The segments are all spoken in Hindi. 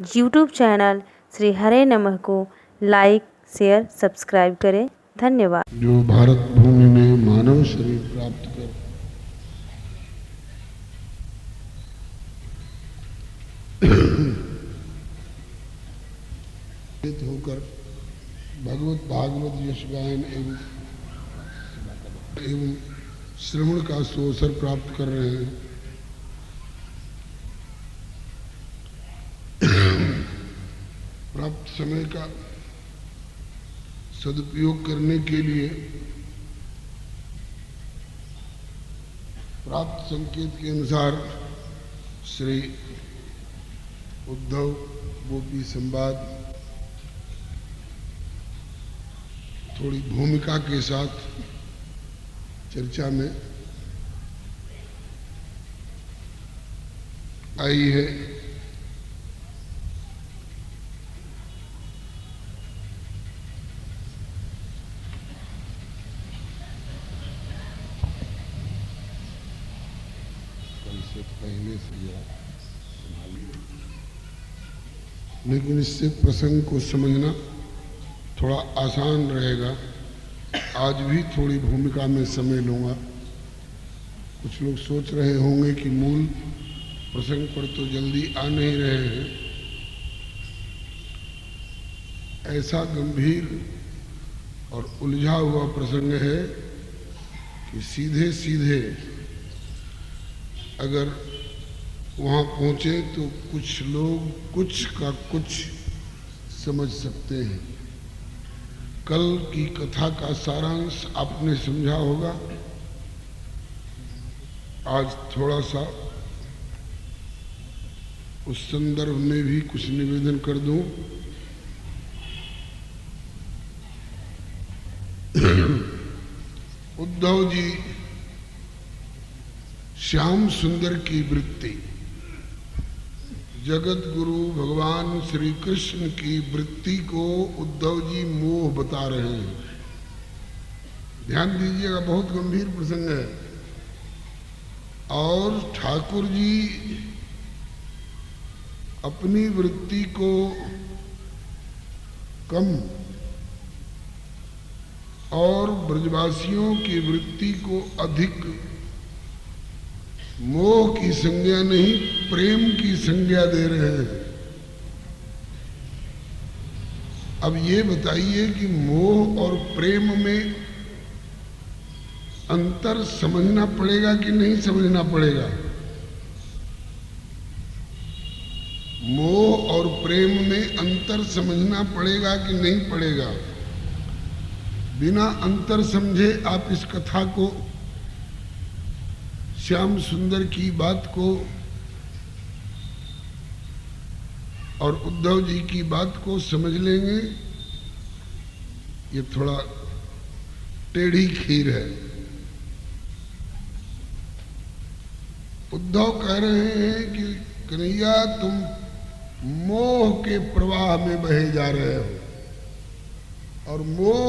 यूट्यूब चैनल श्री हरे नमः को लाइक, शेयर, सब्सक्राइब करें। धन्यवाद। जो भारत भूमि में मानव शरीर प्राप्त कर होकर भगवत भागवत यश गायन एवं श्रवण का सुअवसर प्राप्त कर रहे हैं। प्राप्त समय का सदुपयोग करने के लिए प्राप्त संकेत के अनुसार श्री उद्धव गोपी संवाद थोड़ी भूमिका के साथ चर्चा में आई है। पहले से लेकिन इससे प्रसंग को समझना थोड़ा आसान रहेगा। आज भी थोड़ी भूमिका में समय लूँगा। कुछ लोग सोच रहे होंगे कि मूल प्रसंग पर तो जल्दी आ नहीं रहे हैं। ऐसा गंभीर और उलझा हुआ प्रसंग है कि सीधे सीधे अगर वहाँ पहुँचे तो कुछ लोग कुछ का कुछ समझ सकते हैं। कल की कथा का सारांश आपने समझा होगा। आज थोड़ा सा उस संदर्भ में भी कुछ निवेदन कर दूं। उद्धव जी श्याम सुंदर की वृत्ति, जगत गुरु भगवान श्री कृष्ण की वृत्ति को उद्धव जी मोह बता रहे हैं। ध्यान दीजिएगा, बहुत गंभीर प्रसंग है। और ठाकुर जी अपनी वृत्ति को कम और ब्रजवासियों की वृत्ति को अधिक मोह की संज्ञा नहीं, प्रेम की संज्ञा दे रहे हैं। अब ये बताइए कि मोह और प्रेम में अंतर समझना पड़ेगा कि नहीं समझना पड़ेगा? मोह और प्रेम में अंतर समझना पड़ेगा कि नहीं पड़ेगा? बिना अंतर समझे आप इस कथा को, श्याम सुंदर की बात को और उद्धव जी की बात को समझ लेंगे, ये थोड़ा टेढ़ी खीर है। उद्धव कह रहे हैं कि कन्हैया तुम मोह के प्रवाह में बहे जा रहे हो और मोह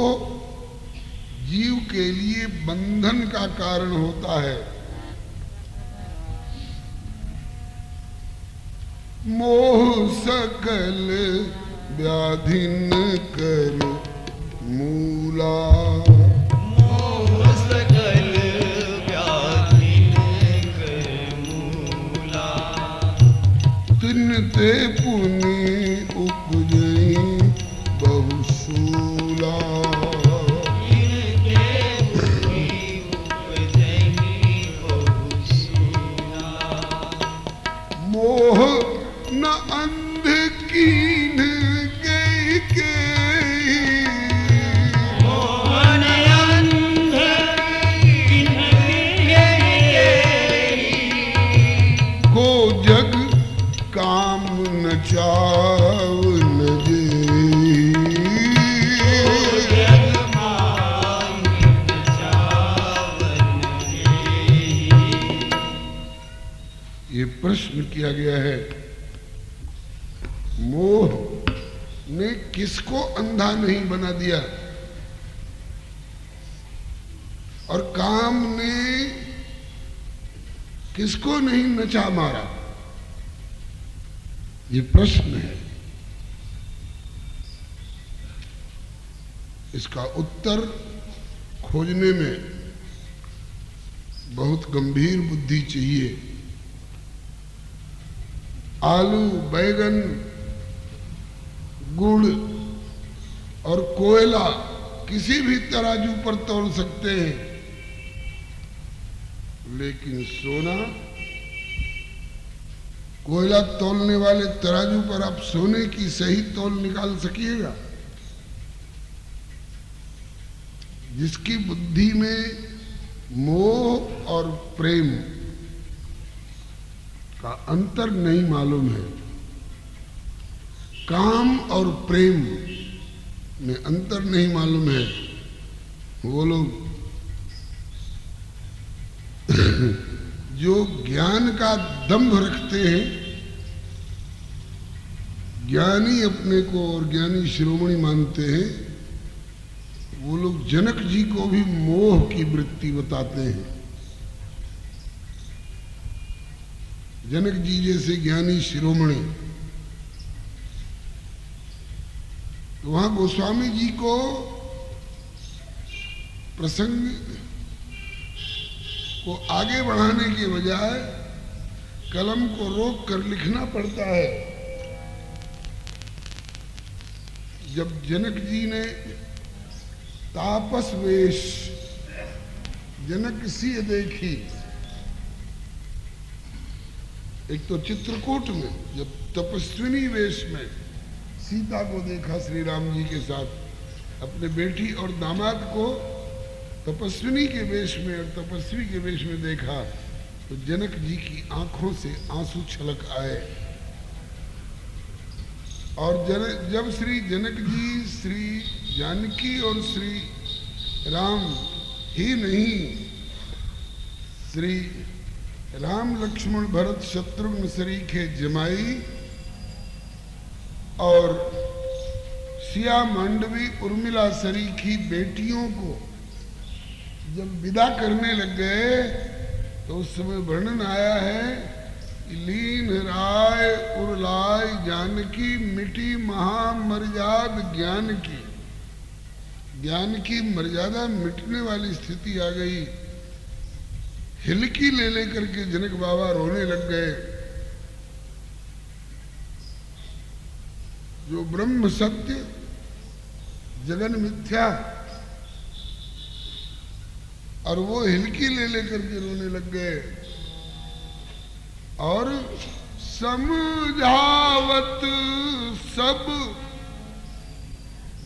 जीव के लिए बंधन का कारण होता है। मोह सकल व्याधिन कर मूला, मोह सकल व्याधिन कर मूला, तिनते पुनि उपजहि बहुशूला, तिनते पुनि उपजहि बहुशूला, मोह न अंध कीन गई के, मोहन अंध कीन गई, को जग काम न चाव न जेई, को जग मान चावन जेई। ये प्रश्न किया गया है। मोह ने किसको अंधा नहीं बना दिया और काम ने किसको नहीं नचा मारा? ये प्रश्न है। इसका उत्तर खोजने में बहुत गंभीर बुद्धि चाहिए। आलू, बैगन, गुड़ और कोयला किसी भी तराजू पर तौल सकते हैं, लेकिन सोना, कोयला तौलने वाले तराजू पर आप सोने की सही तौल निकाल सकिएगा? जिसकी बुद्धि में मोह और प्रेम का अंतर नहीं मालूम है, काम और प्रेम में अंतर नहीं मालूम है, वो लोग जो ज्ञान का दंभ रखते हैं, ज्ञानी अपने को और ज्ञानी शिरोमणि मानते हैं, वो लोग जनक जी को भी मोह की वृत्ति बताते हैं। जनक जी जैसे ज्ञानी शिरोमणि, तो वहां गोस्वामी जी को प्रसंग को आगे बढ़ाने के बजाय कलम को रोक कर लिखना पड़ता है। जब जनक जी ने तापस वेश जनक सी देखी, एक तो चित्रकूट में जब तपस्विनी वेश में सीता को देखा श्री राम जी के साथ, अपने बेटी और दामाद को तपस्विनी के वेश में और तपस्वी के वेश में देखा, तो जनक जी की आंखों से आंसू छलक आए। और जब श्री जनक जी श्री जानकी और श्री राम ही नहीं, श्री राम लक्ष्मण भरत शत्रुघ्न सरीखे जमाई और सिया मांडवी उर्मिला सरीखी बेटियों को जब विदा करने लग गए, तो उस समय वर्णन आया है, लीन राय उर्लाय जानकी मिटी महामर्याद ज्ञान की। ज्ञान की मर्यादा मिटने वाली स्थिति आ गई। हिलकी ले लेकर के जनक बाबा रोने लग गए। जो ब्रह्म सत्य जगन मिथ्या, और वो हिलकी ले लेकर के रोने लग गए। और समझावत सब,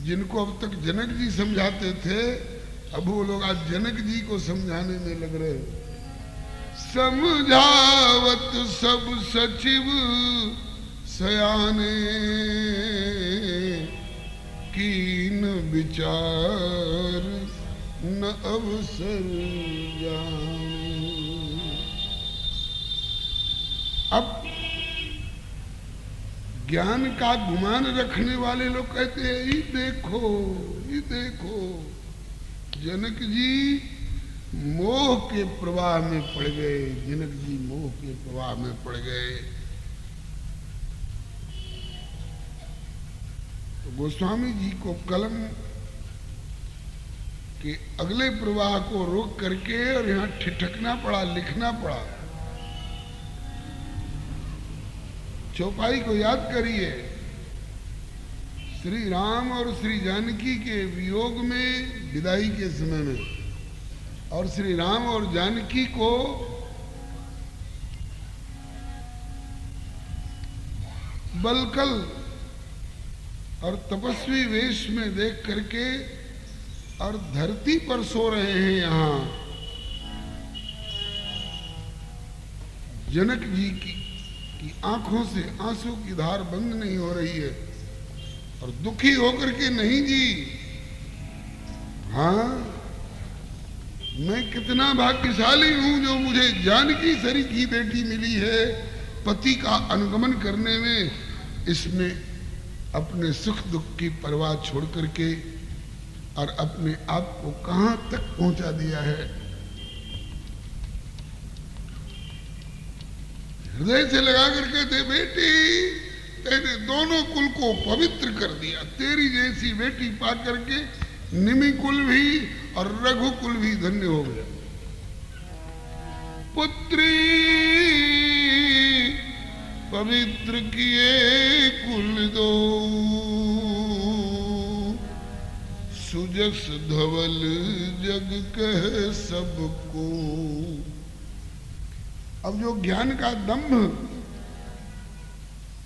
जिनको अब तक जनक जी समझाते थे, अब वो लोग आज जनक जी को समझाने में लग रहे। समझावत सब सचिव सयाने, कीन विचार न अवसर जाने। अब ज्ञान का गुमान रखने वाले लोग कहते हैं, ये देखो जनक जी मोह के प्रवाह में पड़ गए, जनक जी मोह के प्रवाह में पड़ गए। तो गोस्वामी जी को कलम के अगले प्रवाह को रोक करके और यहाँ ठिठकना पड़ा, लिखना पड़ा। चौपाई को याद करिए, श्री राम और श्री जानकी के वियोग में विदाई के समय में, और श्री राम और जानकी को बलकल और तपस्वी वेश में देख करके और धरती पर सो रहे हैं। यहाँ जनक जी की आंखों से आंसू की धार बंद नहीं हो रही है, और दुखी होकर के नहीं जी। हाँ, मैं कितना भाग्यशाली हूं जो मुझे जानकी सरी की बेटी मिली है। पति का अनुगमन करने में इसने अपने सुख दुख की परवाह छोड़ करके और अपने आप को कहां तक पहुंचा दिया है। हृदय से लगा कर कहते, बेटी तेरे दोनों कुल को पवित्र कर दिया। तेरी जैसी बेटी पा करके निमि कुल भी और रघुकुल भी धन्य हो गया। पुत्री पवित्र किए कुल दो, सुजस धवल जग कह सबको। अब जो ज्ञान का दंभ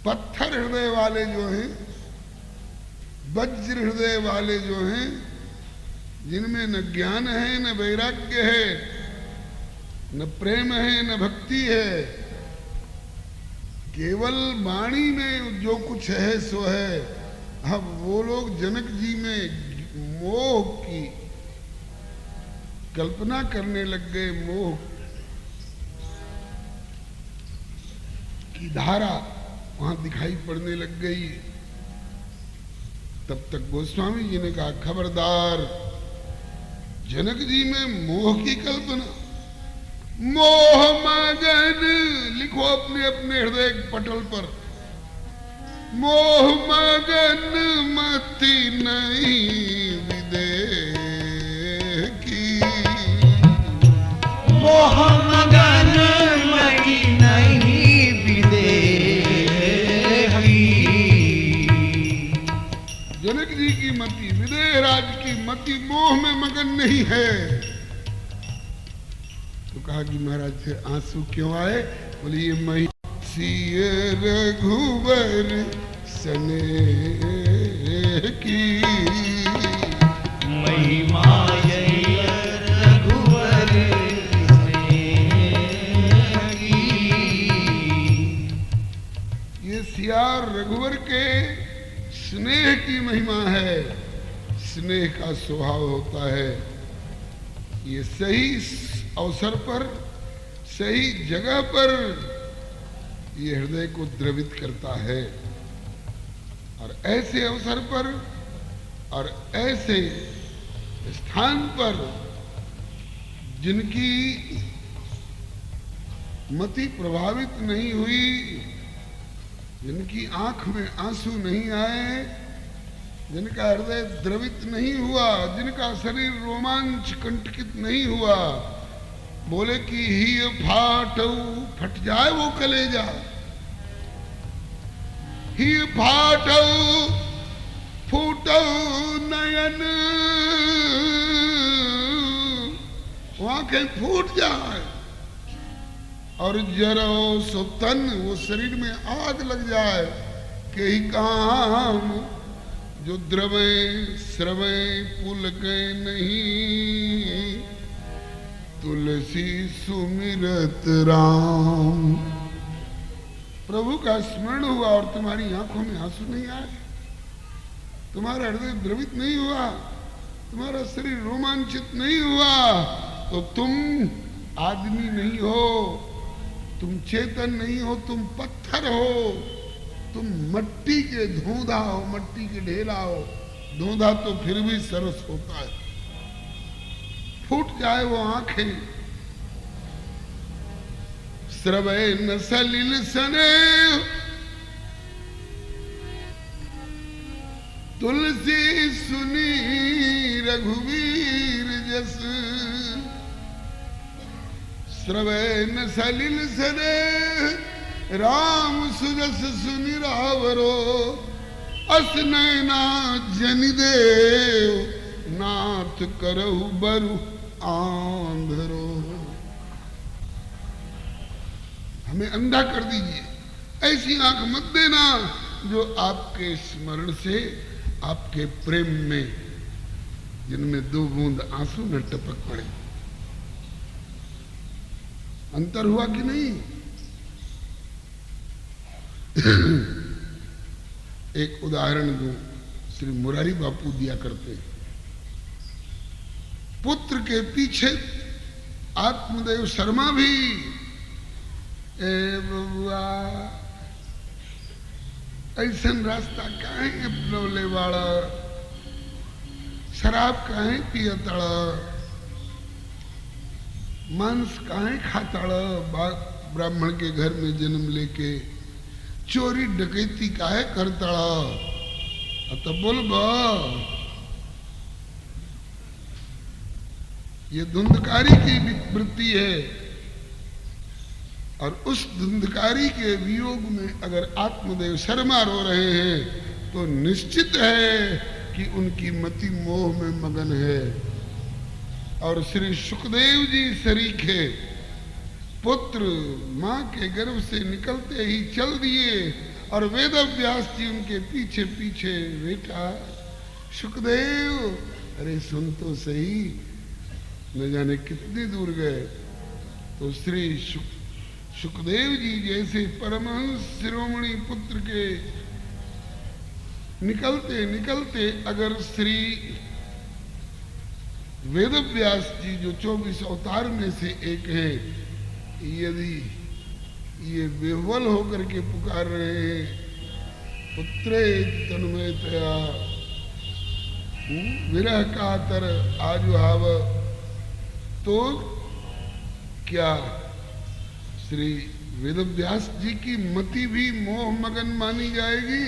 पत्थर हृदय वाले जो हैं, वज्र हृदय वाले जो हैं, जिनमें न ज्ञान है न वैराग्य है, न प्रेम है न भक्ति है, केवल वाणी में जो कुछ है सो है। अब वो लोग जनक जी में मोह की कल्पना करने लग गए, मोह की धारा वहां दिखाई पड़ने लग गई। तब तक गोस्वामी जी ने कहा, खबरदार, जनक जी में मोह की कल्पना, मोह मगन लिखो अपने अपने हृदय पटल पर, मोह मगन मति नहीं विदेह की, मोह मगन मति नहीं विदेह की। जनक जी की मति, विदेह राज की मति मोह में मगन नहीं है। तो कहा कि महाराज फिर आंसू क्यों आए? बोले ये मही रघुवर स्नेह की, महिमा रघुवर स्नेह की। ये सियार रघुवर के स्नेह की महिमा है। स्नेह का स्वभाव होता है, ये सही अवसर पर सही जगह पर ये हृदय को द्रवित करता है, और ऐसे अवसर पर और ऐसे स्थान पर जिनकी मति प्रभावित नहीं हुई, जिनकी आंख में आंसू नहीं आए, जिनका हृदय द्रवित नहीं हुआ, जिनका शरीर रोमांच कंटकित नहीं हुआ, बोले कि ही फाटऊ, फट जाए वो कलेजा, ही फाटऊ फूटऊ नयन, वो आंखें फूट जाए और जरो सो तन, वो शरीर में आग लग जाए कि ही काम जो द्रवे श्रवे पुलके नहीं, तुलसी सुमिरत राम। प्रभु का स्मरण हुआ और तुम्हारी आंखों में आंसू नहीं आए, तुम्हारा हृदय द्रवित नहीं हुआ, तुम्हारा शरीर रोमांचित नहीं हुआ, तो तुम आदमी नहीं हो, तुम चेतन नहीं हो, तुम पत्थर हो, तुम मट्टी के धोंधा हो, मट्टी के ढेला हो। धोंधा तो फिर भी सरस होता है, फूट जाए वो आंखें। श्रवै न सलिल सने तुलसी सुनी रघुवीर जस, श्रवै न सलिल सने राम सुजस सुनि रावरो, अस नैना जनि देव नाथ करहु बरु आंधरो। हमें अंधा कर दीजिए, ऐसी आंख मत देना जो आपके स्मरण से, आपके प्रेम में, जिनमें दो बूंद आंसू न टपक पड़े। अंतर हुआ कि नहीं? एक उदाहरण दूं, श्री मुरारी बापू दिया करते, पुत्र के पीछे आत्मदेव शर्मा भी, ए बबुआ ऐसन रास्ता काहे अपनौले वाला, शराब काहे पियतड़, मांस काहे खातड़, ब्राह्मण के घर में जन्म लेके चोरी डकैती काहे करतड़ा तो बोलबा ये धुंधकारी की वृत्ति है और उस धुंधकारी के वियोग में अगर आत्मदेव शर्मा रो रहे हैं तो निश्चित है कि उनकी मति मोह में मगन है। और श्री सुखदेव जी सरीखे पुत्र मां के गर्भ से निकलते ही चल दिए और वेद व्यास जी उनके पीछे पीछे बैठा। सुखदेव अरे सुन तो सही, न जाने कितनी दूर गए। तो श्री सुखदेव जी जैसे परमहंस शिरोमणि पुत्र के निकलते निकलते अगर श्री वेद व्यास जी जो 24 अवतार में से एक है, यदि ये विह्वल होकर के पुकार रहे हैं पुत्रे तन्मयतया विरह कातर आजुहाव, तो क्या श्री वेद व्यास जी की मति भी मोह मगन मानी जाएगी?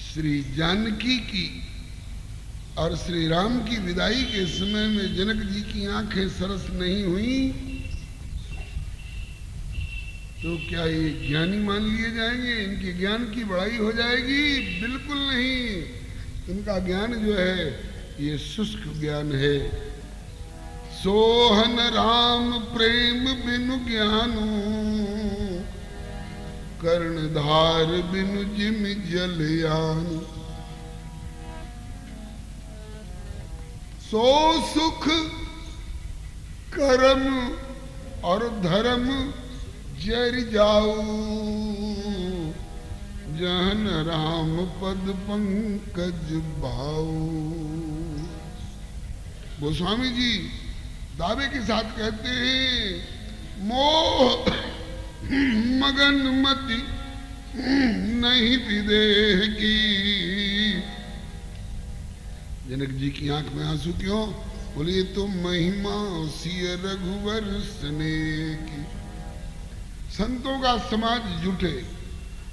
श्री जानकी की और श्री राम की विदाई के समय में जनक जी की आंखें सरस नहीं हुई तो क्या ये ज्ञानी मान लिए जाएंगे? इनके ज्ञान की बड़ाई हो जाएगी? बिल्कुल नहीं। इनका ज्ञान जो है ये शुष्क ज्ञान है। सोहन राम प्रेम बिनु ज्ञानू कर्णधार बिनु जिम जलयान, सो सुख कर्म और धर्म जर जाऊ, जहन राम पद पंकज भाऊ। गोस्वामी जी दावे के साथ कहते हैं मोह मगन मति नहीं विदेह की। जनक जी की आंख में आंसू क्यों? बोलिए तो महिमा सिय रघुवर स्नेह की। संतों का समाज जुटे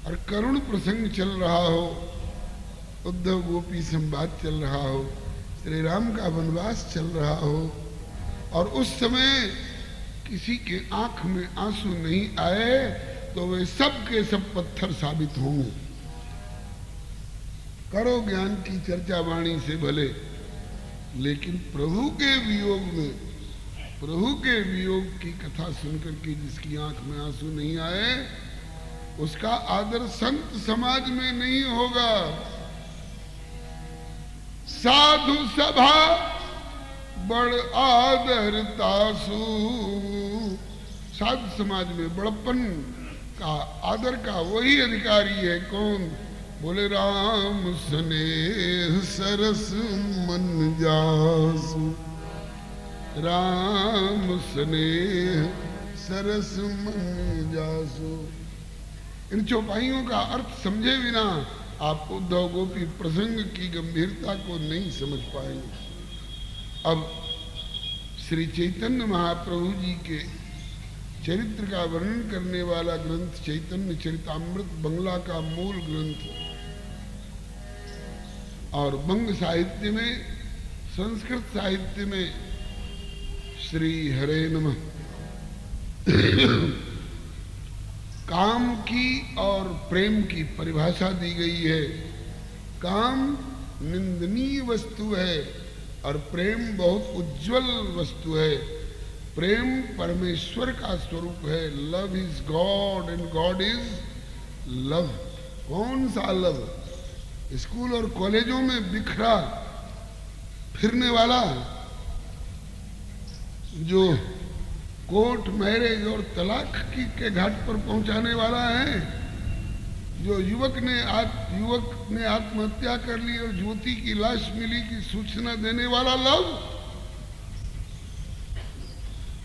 और करुण प्रसंग चल रहा हो, उद्धव गोपी संवाद चल रहा हो, श्री राम का वनवास चल रहा हो और उस समय किसी के आंख में आंसू नहीं आए तो वे सब के सब पत्थर साबित होंगे। करो ज्ञान की चर्चा वाणी से भले, लेकिन प्रभु के वियोग में, प्रभु के वियोग की कथा सुनकर के जिसकी आंख में आंसू नहीं आए उसका आदर संत समाज में नहीं होगा। साधु सभा बड़ आदर तासु, साधु समाज में बड़प्पन का आदर का वही अधिकारी है। कौन? बोले राम स्नेह सरस मन जासु, राम स्नेह सरस मन जासु। इन चौपाइयों का अर्थ समझे बिना आप उद्धव गोपी प्रसंग की गंभीरता को नहीं समझ पाएंगे। अब श्री चैतन्य महाप्रभु जी के चरित्र का वर्णन करने वाला ग्रंथ चैतन्य चरितामृत बंगला का मूल ग्रंथ और बंग साहित्य में, संस्कृत साहित्य में श्री हरे नमः काम की और प्रेम की परिभाषा दी गई है। काम निंदनीय वस्तु है और प्रेम बहुत उज्जवल वस्तु है। प्रेम परमेश्वर का स्वरूप है। Love is God and God is love. कौन सा लव? स्कूल और कॉलेजों में बिखरा फिरने वाला जो कोर्ट मैरिज और तलाक के घाट पर पहुंचाने वाला है, जो युवक ने आत्महत्या कर ली और ज्योति की लाश मिली की सूचना देने वाला लव?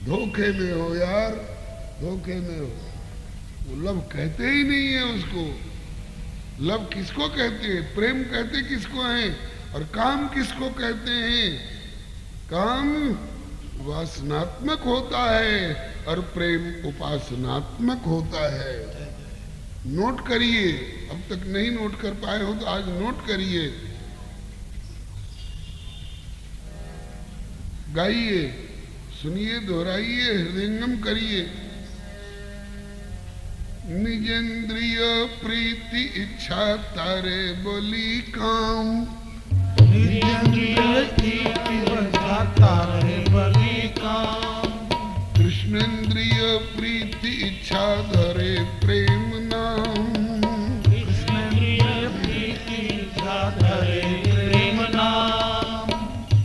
धोखे में हो यार, धोखे में हो। वो लव कहते ही नहीं है उसको। लव किसको कहते हैं? प्रेम कहते किसको हैं? और काम किसको कहते हैं? काम वासनात्मक होता है और प्रेम उपासनात्मक होता है। नोट करिए, अब तक नहीं नोट कर पाए हो तो आज नोट करिए, गाइए, सुनिए, दोहराइए, हृदयंगम करिए। निजेंद्रिय प्रीति इच्छा तारे बोली काम, निजेंद्रिय प्रीति इच्छा तारे बोली काम, कृष्णेंद्रिय प्रीति इच्छा धरे प्रेम नाम, कृष्णेंद्रिय प्रीति इच्छा धरे प्रेम नाम,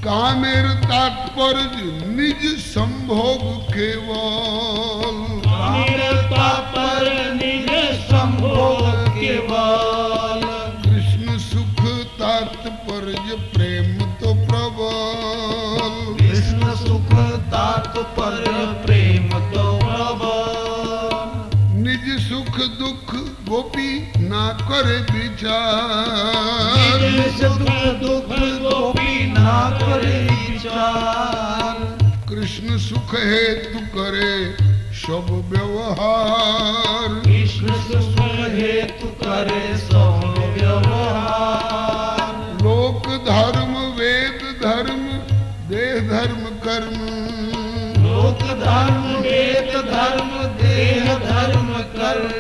कामेर तात्पर्य निज संभोग केवल, कामेर तात्पर्य निज संभोग केवल, कृष्ण सुख तात्पर्य प्रेम तो प्रबल, कृष्ण सुख तात्पर्य प्रेम तो प्रबल, निज सुख दुख गोपी ना करे विचार, निज सुख दुख गोपी ना करे विचार, कृष्ण सुख हेतु करे सब व्यवहार, कृष्ण सुख हेतु करे सब व्यवहार, लोक धर्म वेद धर्म देह धर्म कर्म, लोक धर्म वेद धर्म देह धर्म कर्म,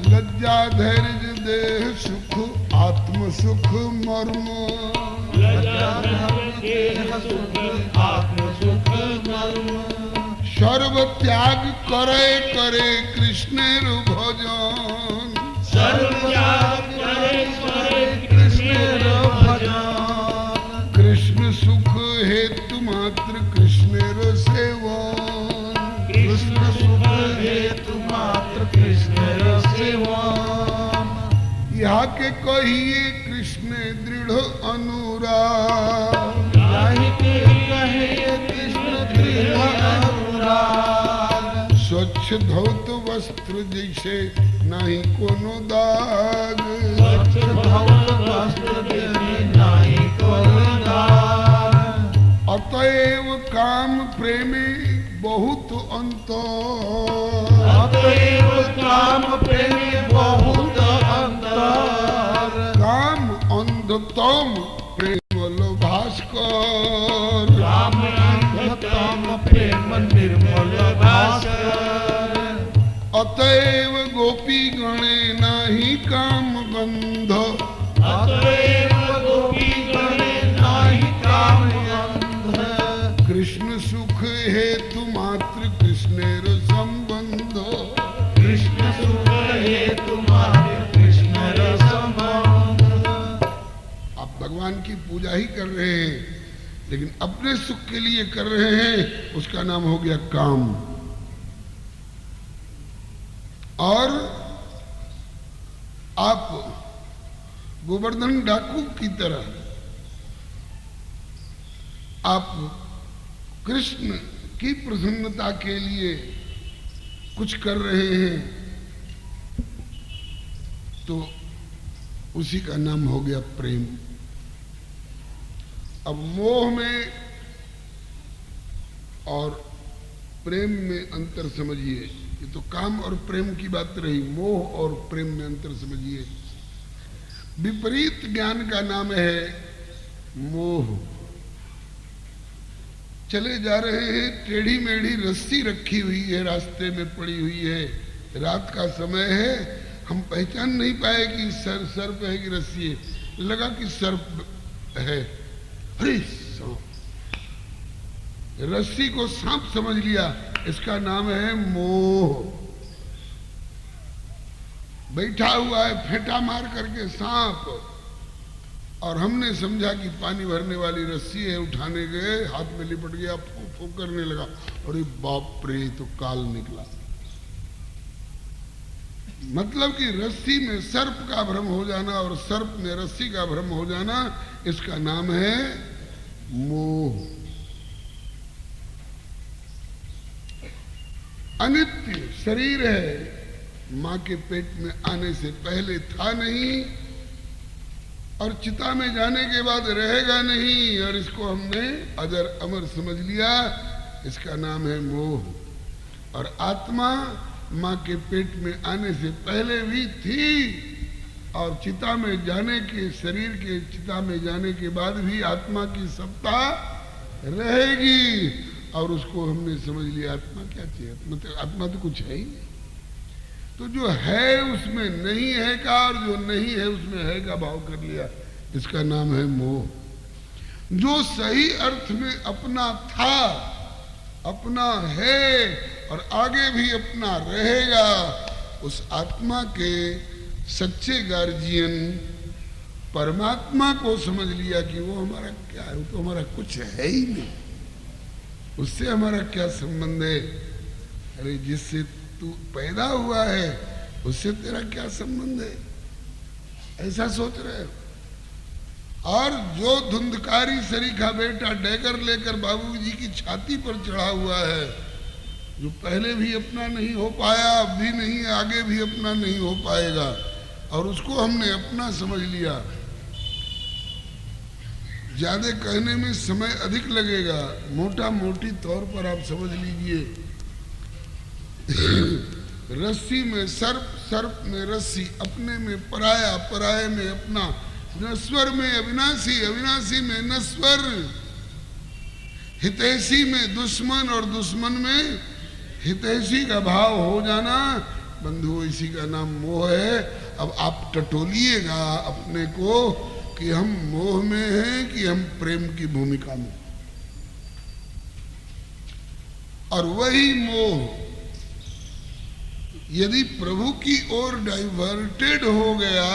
लज्जा धैर्य देह सुख आत्म सुख मर्म, लज्जा धर्म देह सुख आत्म सुख मर्म, सर्व त्याग करे करे कृष्णेर भजन, सर्व त्याग करे करे कृष्णेर भजन, कृष्ण सुख हेतु मात्र कृष्णेर सेवन, कृष्ण सुख हेतु मात्र कृष्णेर सेवन, यहाँ के कहिए कृष्ण दृढ़ अनुराग, यही के कहे कृष्ण दृढ़ अनुराग, स्वच्छ धौत वस्त्र जैसे नहीं कोनो दाग, स्वच्छ धौत वस्त्र जैसे नहीं कोनो दाग, अतएव काम प्रेमे बहुत अंतर, अतएव काम प्रेमी बहुत अंतर, काम अंधतम प्रेम भास्कर, राम अंधतम प्रेम निर्मल भास्कर, अतएव गोपी गणे नाही काम गंध, अतएव गोपी गणे नाही काम गंध, कृष्ण सुख हेतु मात्र कृष्णेर संबंध, कृष्ण सुख हेतु मात्र कृष्णेर संबंध। आप भगवान की पूजा ही कर रहे हैं लेकिन अपने सुख के लिए कर रहे हैं, उसका नाम हो गया काम। और आप गोवर्धन डाकू की तरह आप कृष्ण की प्रसन्नता के लिए कुछ कर रहे हैं तो उसी का नाम हो गया प्रेम। अब मोह में और प्रेम में अंतर समझिए। ये तो काम और प्रेम की बात रही, मोह और प्रेम में अंतर समझिए। विपरीत ज्ञान का नाम है मोह। चले जा रहे हैं, टेढ़ी मेढ़ी रस्सी रखी हुई है, रास्ते में पड़ी हुई है, रात का समय है, हम पहचान नहीं पाए कि सर्प है कि रस्सी है, लगा कि सर्प है, अरे सांप, रस्सी को सांप समझ लिया, इसका नाम है मोह। बैठा हुआ है फेंटा मार करके सांप, और हमने समझा कि पानी भरने वाली रस्सी है, उठाने गए, हाथ में लिपट गया, फूंक करने लगा, अरे बाप रे, तो काल निकला। मतलब कि रस्सी में सर्प का भ्रम हो जाना और सर्प में रस्सी का भ्रम हो जाना, इसका नाम है मोह। अनित्य शरीर है, मां के पेट में आने से पहले था नहीं और चिता में जाने के बाद रहेगा नहीं, और इसको हमने अजर अमर समझ लिया, इसका नाम है मोह। और आत्मा माँ के पेट में आने से पहले भी थी और चिता में जाने के, शरीर के चिता में जाने के बाद भी आत्मा की सत्ता रहेगी। और उसको हमने समझ लिया आत्मा क्या चाहिए, आत्मा तो कुछ है ही नहीं। तो जो है उसमें नहीं है का और जो नहीं है उसमें है का भाव कर लिया, इसका नाम है मोह। जो सही अर्थ में अपना था, अपना है और आगे भी अपना रहेगा, उस आत्मा के सच्चे गार्जियन परमात्मा को समझ लिया कि वो हमारा क्या है, वो तो हमारा कुछ है ही नहीं, उससे हमारा क्या संबंध है। अरे जिससे तू पैदा हुआ है उससे तेरा क्या संबंध है, ऐसा सोच रहे हो। और जो धुंधकारी सरीखा बेटा डैगर लेकर बाबूजी की छाती पर चढ़ा हुआ है, जो पहले भी अपना नहीं हो पाया, अब भी नहीं, आगे भी अपना नहीं हो पाएगा, और उसको हमने अपना समझ लिया। ज्यादा कहने में समय अधिक लगेगा, मोटा मोटी तौर पर आप समझ लीजिए। रस्सी में सर्प, सर्प में रस्सी, अपने में पराया, पराये में अपना, नश्वर में अविनाशी, अविनाशी में नश्वर, हितैषी में दुश्मन और दुश्मन में हितैषी का भाव हो जाना, बंधुओं इसी का नाम मोह है। अब आप टटोलिएगा अपने को कि हम मोह में हैं कि हम प्रेम की भूमिका में। और वही मोह यदि प्रभु की ओर डाइवर्टेड हो गया,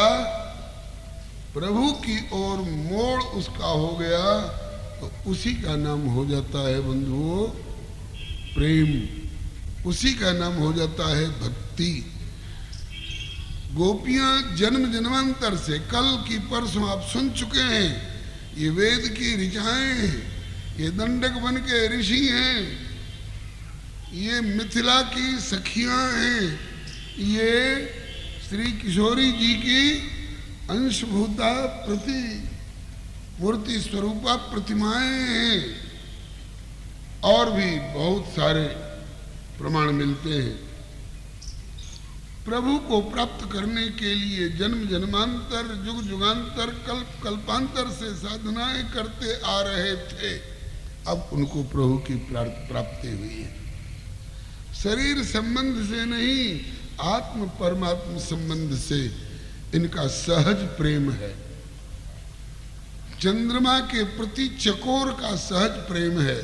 प्रभु की ओर मोड़ उसका हो गया, तो उसी का नाम हो जाता है बंधुओं प्रेम, उसी का नाम हो जाता है भक्ति। गोपियां जन्म जन्मांतर से, कल की परसों आप सुन चुके हैं, ये वेद की ऋचाएं हैं, ये दंडक बन के ऋषि हैं, ये मिथिला की सखियां हैं, ये श्री किशोरी जी की अंशभूता प्रति मूर्ति स्वरूपा प्रतिमाएं हैं। और भी बहुत सारे प्रमाण मिलते हैं। प्रभु को प्राप्त करने के लिए जन्म जन्मांतर, युग युगांतर, कल्प कल्पांतर से साधनाएं करते आ रहे थे, अब उनको प्रभु की प्राप्ति हुई है। शरीर संबंध से नहीं, आत्म परमात्म संबंध से इनका सहज प्रेम है। चंद्रमा के प्रति चकोर का सहज प्रेम है,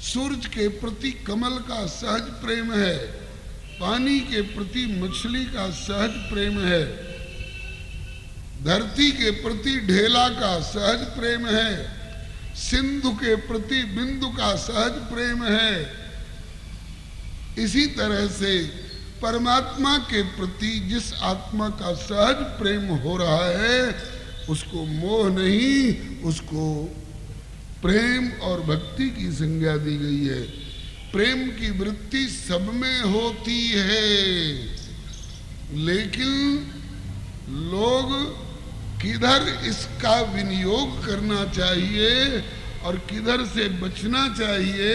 सूरज के प्रति कमल का सहज प्रेम है, पानी के प्रति मछली का सहज प्रेम है, धरती के प्रति ढेला का सहज प्रेम है, सिंधु के प्रति बिंदु का सहज प्रेम है। इसी तरह से परमात्मा के प्रति जिस आत्मा का सहज प्रेम हो रहा है, उसको मोह नहीं, उसको प्रेम और भक्ति की संज्ञा दी गई है। प्रेम की वृत्ति सब में होती है, लेकिन लोग किधर इसका विनियोग करना चाहिए और किधर से बचना चाहिए,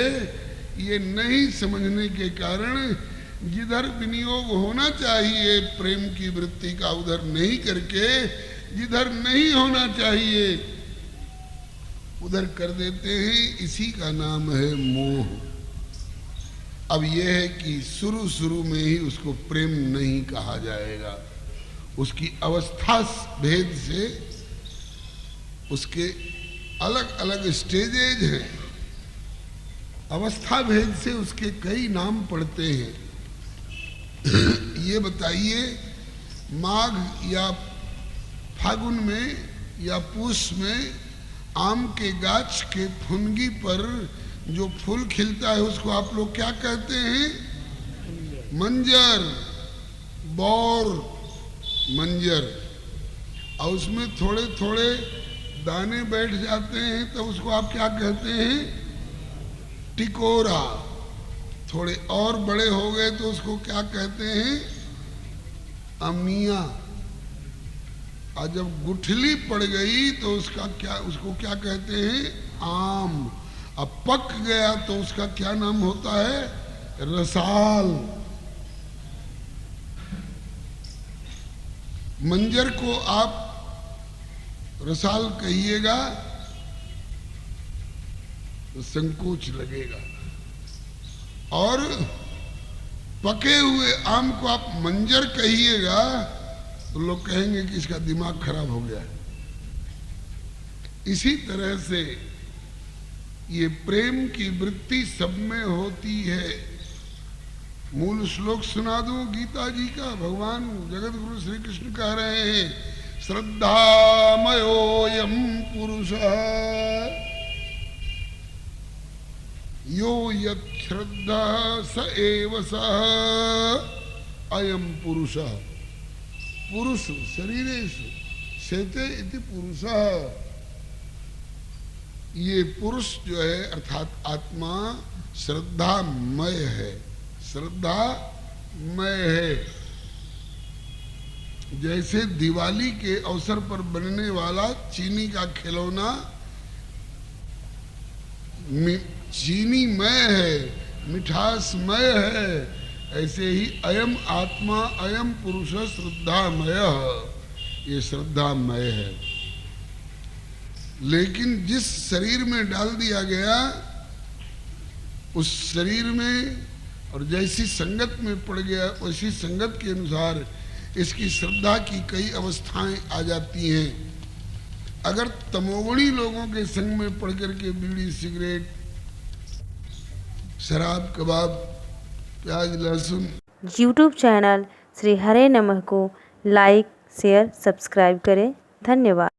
ये नहीं समझने के कारण जिधर विनियोग होना चाहिए प्रेम की वृत्ति का, उधर नहीं करके जिधर नहीं होना चाहिए उधर कर देते हैं। इसी का नाम है मोह। अब यह है कि शुरू शुरू में ही उसको प्रेम नहीं कहा जाएगा, उसकी अवस्था भेद से उसके अलग अलग स्टेजेज हैं, अवस्था भेद से उसके कई नाम पड़ते हैं। ये बताइए, माघ या फागुन में या पूस में आम के गाछ के फुनगी पर जो फूल खिलता है उसको आप लोग क्या कहते हैं? मंजर, बौर मंजर। और उसमें थोड़े थोड़े दाने बैठ जाते हैं तो उसको आप क्या कहते हैं? टिकोरा। थोड़े और बड़े हो गए तो उसको क्या कहते हैं? अमिया। और जब गुठली पड़ गई तो उसको क्या कहते हैं? आम। अब पक गया तो उसका क्या नाम होता है? रसाल, मंजर को आप रसाल कहिएगा तो संकोच लगेगा, और पके हुए आम को आप मंजर कहिएगा तो लोग कहेंगे कि इसका दिमाग खराब हो गया है। इसी तरह से ये प्रेम की वृत्ति सब में होती है। मूल श्लोक सुना दूं गीता जी का। भगवान जगत गुरु श्री कृष्ण कह रहे हैं, श्रद्धामयोऽयं पुरुषः यो यत् श्रद्धा स एव सः अयं पुरुषः। पुरुष शरीरेषु शेते इति पुरुषः। ये पुरुष जो है अर्थात आत्मा श्रद्धामय है, श्रद्धामय है। जैसे दिवाली के अवसर पर बनने वाला चीनी का खिलौना चीनीमय है, मिठासमय है, ऐसे ही अयम आत्मा अयम पुरुष श्रद्धामय, ये श्रद्धामय है। लेकिन जिस शरीर में डाल दिया गया उस शरीर में और जैसी संगत में पड़ गया वैसी संगत के अनुसार इसकी श्रद्धा की कई अवस्थाएं आ जाती हैं। अगर तमोगुणी लोगों के संग में पड़ करके बीड़ी सिगरेट शराब कबाब प्याज लहसुन। यूट्यूब चैनल श्री हरे नमः को लाइक शेयर सब्सक्राइब करें। धन्यवाद।